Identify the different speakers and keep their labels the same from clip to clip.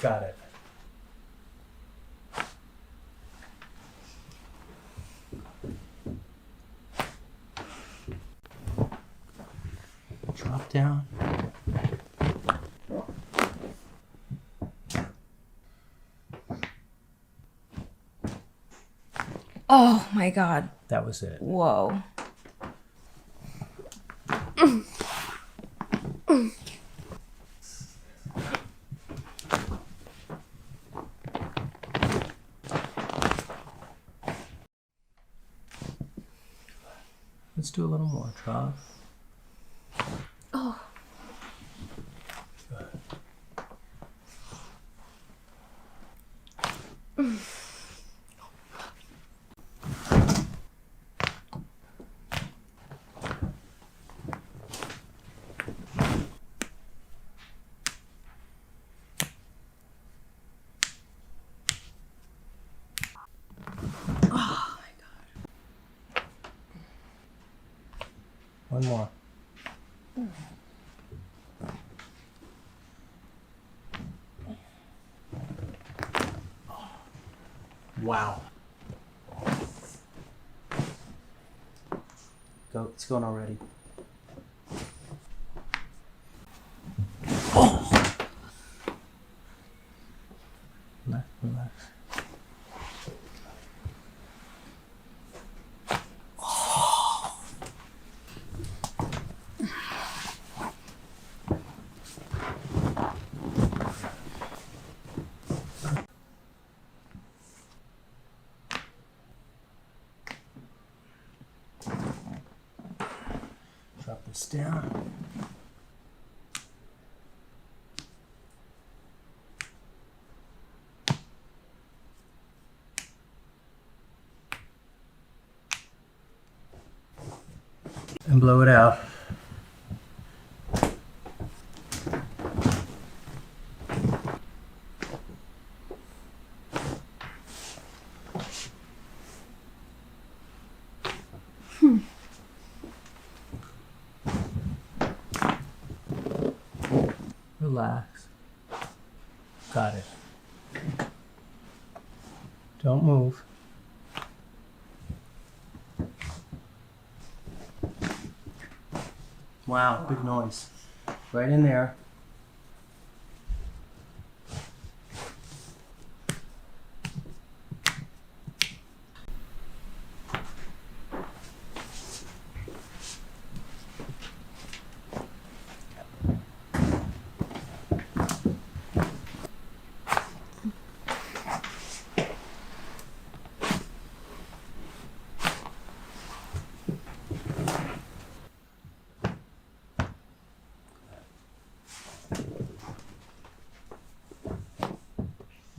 Speaker 1: Got it. Drop down.
Speaker 2: Oh my God.
Speaker 1: That was it.
Speaker 2: Whoa.
Speaker 1: Let's do a little more. Drop.
Speaker 2: Oh.
Speaker 1: Good.
Speaker 2: Oh my God.
Speaker 1: One more. Wow. Go. It's going already. Oh. Relax, relax. Drop this down. And blow it out. Relax. Got it. Don't move. Wow, big noise. Right in there.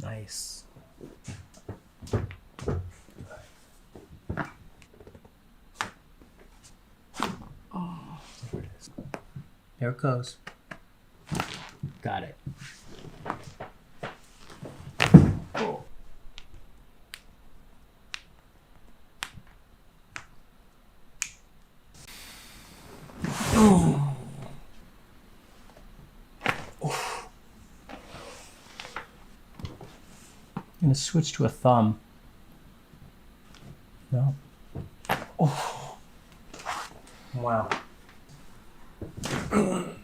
Speaker 1: Nice.
Speaker 2: Oh.
Speaker 1: There it is. There it goes. Got it. Oh. Oh. I'm gonna switch to a thumb. No. Oh. Wow. Look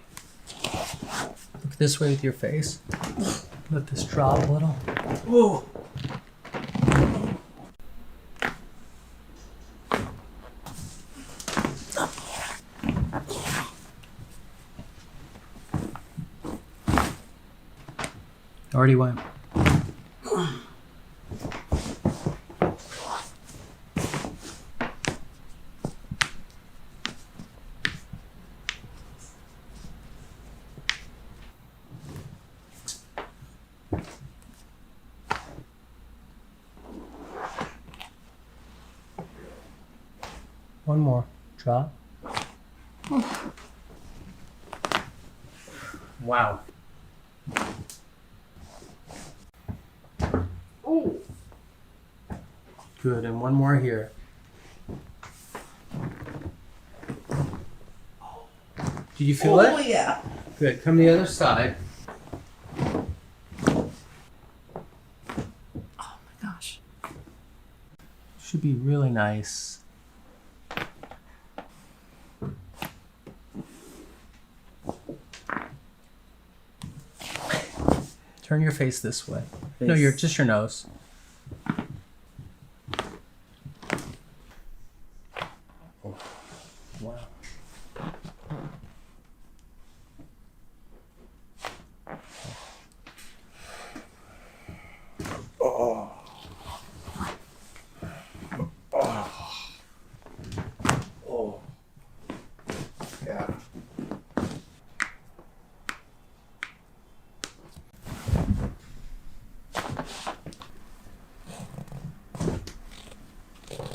Speaker 1: this way with your face. Let this drop a little. Whoa. Already went. One more. Drop. Wow.
Speaker 2: Oh.
Speaker 1: Good, and one more here. Did you feel it?
Speaker 2: Oh yeah.
Speaker 1: Good. Come to the other side. should be really nice. Turn your face this way. No, just your nose. Oh, wow. Oh. Oh. Yeah.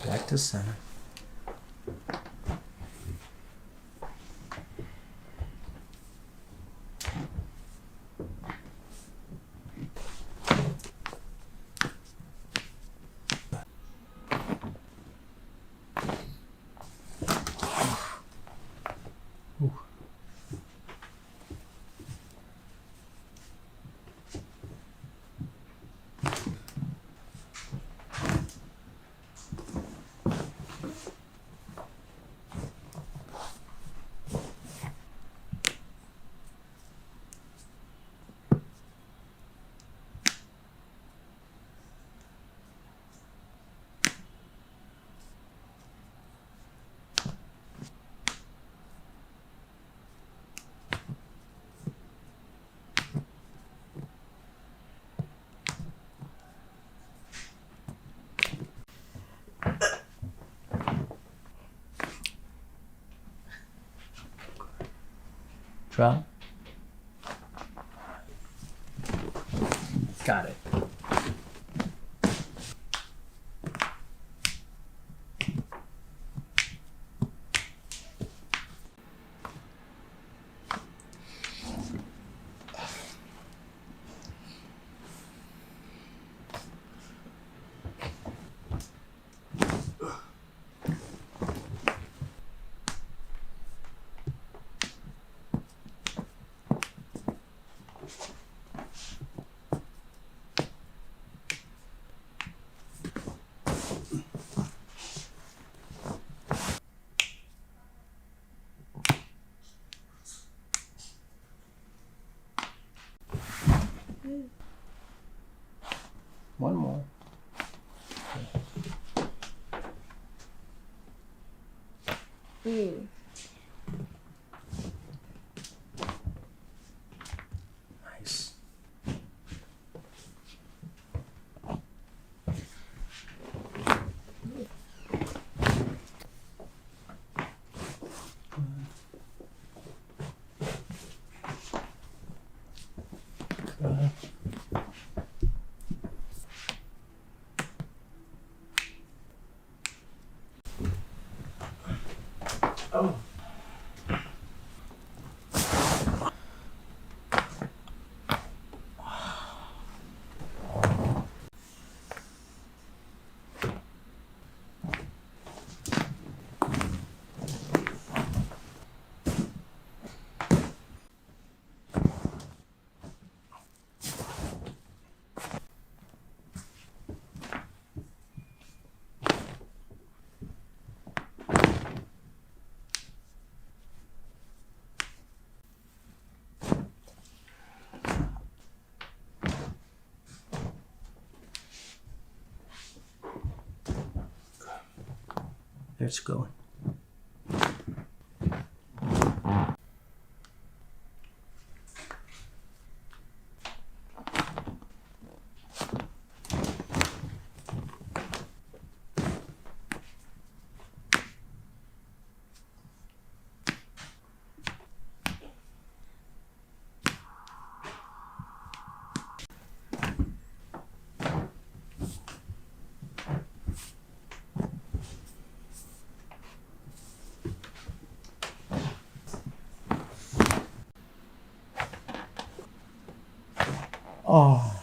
Speaker 1: Back to center. Ooh. Drop. Got it. One more. Nice. Good. Oh. There's going. Oh.